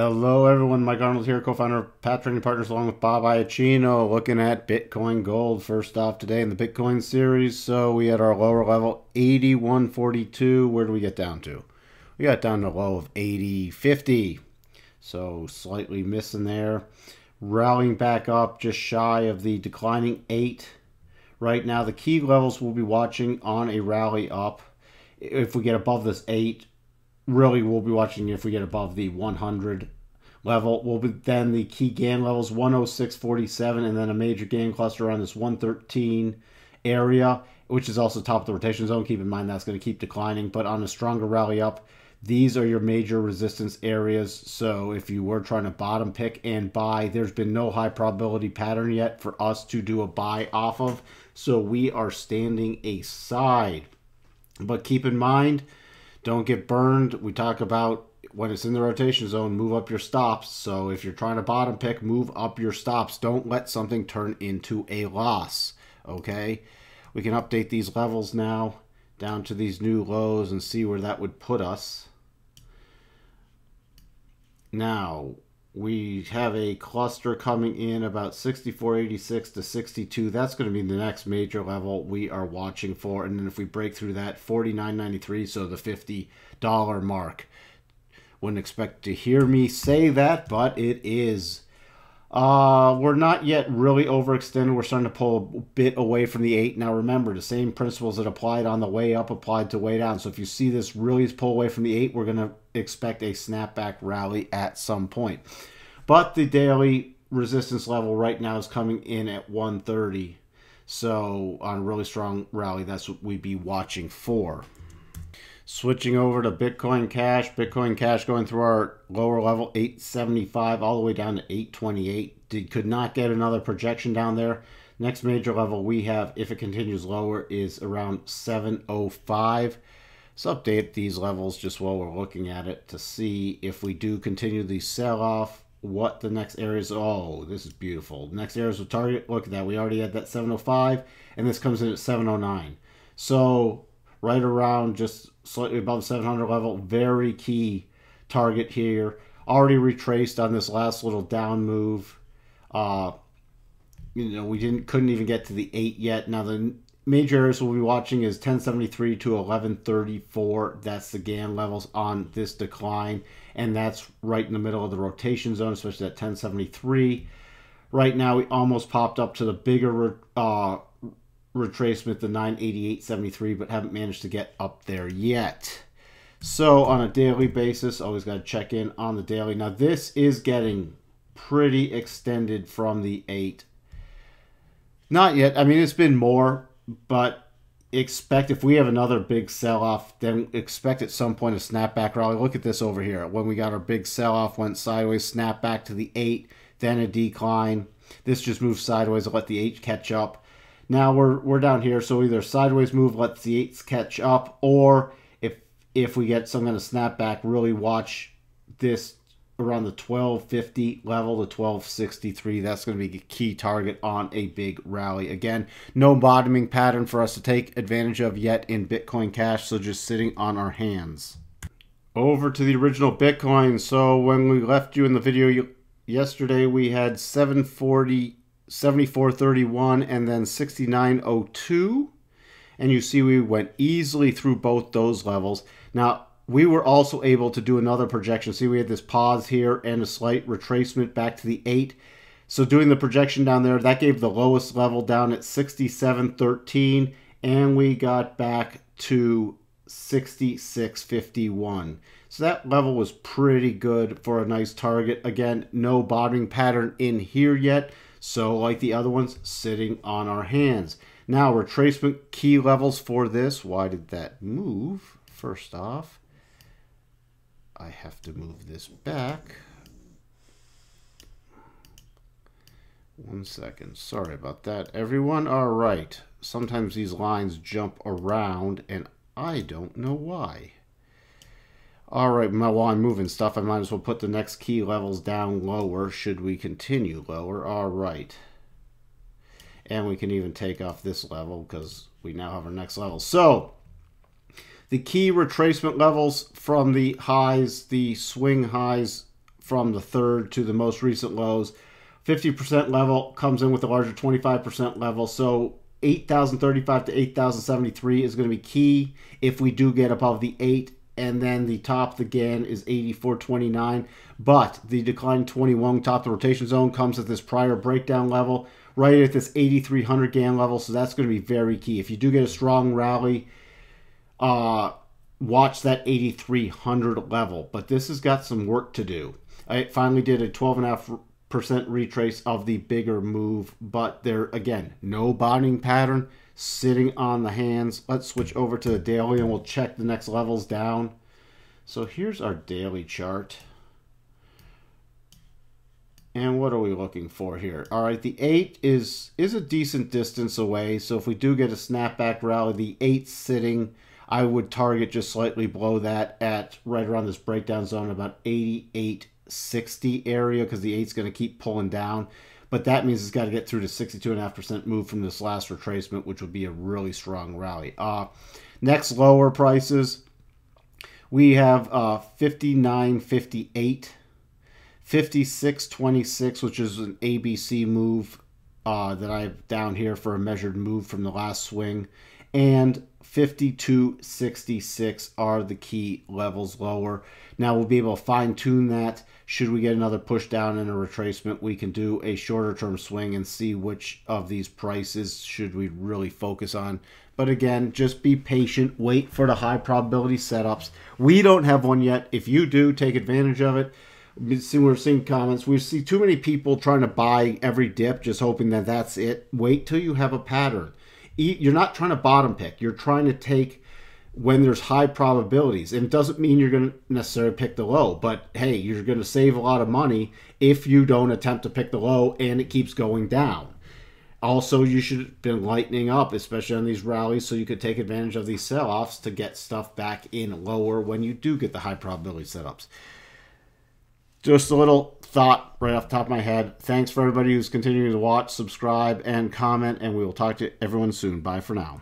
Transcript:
Hello everyone, Mike Arnold here, co-founder of Pat Trading Partners along with Bob Iacchino, looking at Bitcoin Gold first off today in the Bitcoin series. So we had our lower level 81.42. Where do we get down to? We got down to a low of 80.50. So slightly missing there. Rallying back up just shy of the declining 8. Right now the key levels we'll be watching on a rally up. If we get above this 8, really we'll be watching if we get above the 100 level. Will be then the key gain levels 106.47 and then a major gain cluster around this 113 area, which is also top of the rotation zone. Keep in mind that's going to keep declining, but on a stronger rally up, these are your major resistance areas. So if you were trying to bottom pick and buy, there's been no high probability pattern yet for us to do a buy off of, so we are standing aside. But keep in mind, don't get burned. We talk about when it's in the rotation zone, move up your stops. So if you're trying to bottom pick, move up your stops. Don't let something turn into a loss, okay? We can update these levels now down to these new lows and see where that would put us. Now, we have a cluster coming in about 64.86 to 62. That's going to be the next major level we are watching for. And then if we break through that, 49.93, so the $50 mark. Wouldn't expect to hear me say that, but it is. We're not yet really overextended. We're starting to pull a bit away from the 8. Now remember, the same principles that applied on the way up applied to way down. So if you see this really pull away from the 8, we're going to expect a snapback rally at some point. But the daily resistance level right now is coming in at 130. So on a really strong rally, that's what we'd be watching for. Switching over to Bitcoin Cash. Bitcoin Cash going through our lower level 875 all the way down to 828. Could not get another projection down there. Next major level we have, if it continues lower, is around 705. Let's update these levels just while we're looking at it to see if we do continue the sell-off, what the next areas. Oh, this is beautiful. Next areas will target. Look at that. We already had that 705, and this comes in at 709. So right around just slightly above 700 level. Very key target here. Already retraced on this last little down move. We couldn't even get to the 8 yet. Now the major areas we'll be watching is 1073 to 1134. That's the GAN levels on this decline, and that's right in the middle of the rotation zone, especially at 1073. Right now we almost popped up to the bigger retracement, the 988.73, but haven't managed to get up there yet. So on a daily basis, always got to check in on the daily. Now this is getting pretty extended from the 8. Not yet. I mean, it's been more, but expect if we have another big sell-off, then expect at some point a snapback rally. Look at this over here. When we got our big sell-off, went sideways, snapped back to the 8, then a decline. This just moved sideways to let the 8 catch up. Now we're down here, so either sideways move lets the 8s catch up, or if we get some kind of snapback, really watch this around the 1250 level to 1263. That's going to be a key target on a big rally. Again, no bottoming pattern for us to take advantage of yet in Bitcoin Cash, so just sitting on our hands. Over to the original Bitcoin. So when we left you in the video yesterday, we had 74.31 and then 69.02, and you see we went easily through both those levels. Now we were also able to do another projection. See, we had this pause here and a slight retracement back to the 8. So doing the projection down there, that gave the lowest level down at 67.13, and we got back to 66.51. So that level was pretty good for a nice target. Again, no bottoming pattern in here yet. So like the other ones, sitting on our hands. Now retracement key levels for this. Why did that move? First off, I have to move this back. 1 second. Sorry about that, everyone. All right. Sometimes these lines jump around, and I don't know why. All right. While I'm moving stuff, I might as well put the next key levels down lower should we continue lower. All right. And we can even take off this level because we now have our next level. So the key retracement levels from the highs, the swing highs from the third to the most recent lows. 50% level comes in with a larger 25% level. So 8,035 to 8,073 is going to be key if we do get above the 8. And then the top again is 84.29. But the decline 21 top the rotation zone comes at this prior breakdown level, right at this 8,300 GAN level. So that's going to be very key. If you do get a strong rally, watch that 8,300 level. But this has got some work to do. I finally did a 12.5% retrace of the bigger move, but there again, no bottoming pattern sitting on the hands. Let's switch over to the daily and we'll check the next levels down. So here's our daily chart. And what are we looking for here? All right, the 8 is a decent distance away. So if we do get a snapback rally, the 8 sitting, I would target just slightly below that at right around this breakdown zone, about 88.60 area, because the 8's going to keep pulling down. But that means it's got to get through to 62.5% move from this last retracement, which would be a really strong rally. Next lower prices, we have 59.58, 56.26, which is an ABC move that I have down here for a measured move from the last swing, and 52.66 are the key levels lower. Now we'll be able to fine tune that. Should we get another push down in a retracement, we can do a shorter term swing and see which of these prices should we really focus on. But again, just be patient. Wait for the high probability setups. We don't have one yet. If you do, take advantage of it. We're seeing comments. We see too many people trying to buy every dip, just hoping that that's it. Wait till you have a pattern. You're not trying to bottom pick. You're trying to take when there's high probabilities. And it doesn't mean you're going to necessarily pick the low, but hey, you're going to save a lot of money if you don't attempt to pick the low and it keeps going down. Also, you should have been lightening up, especially on these rallies, so you could take advantage of these sell-offs to get stuff back in lower when you do get the high probability setups. Just a little thought right off the top of my head. Thanks for everybody who's continuing to watch, subscribe, and comment, and we will talk to everyone soon. Bye for now.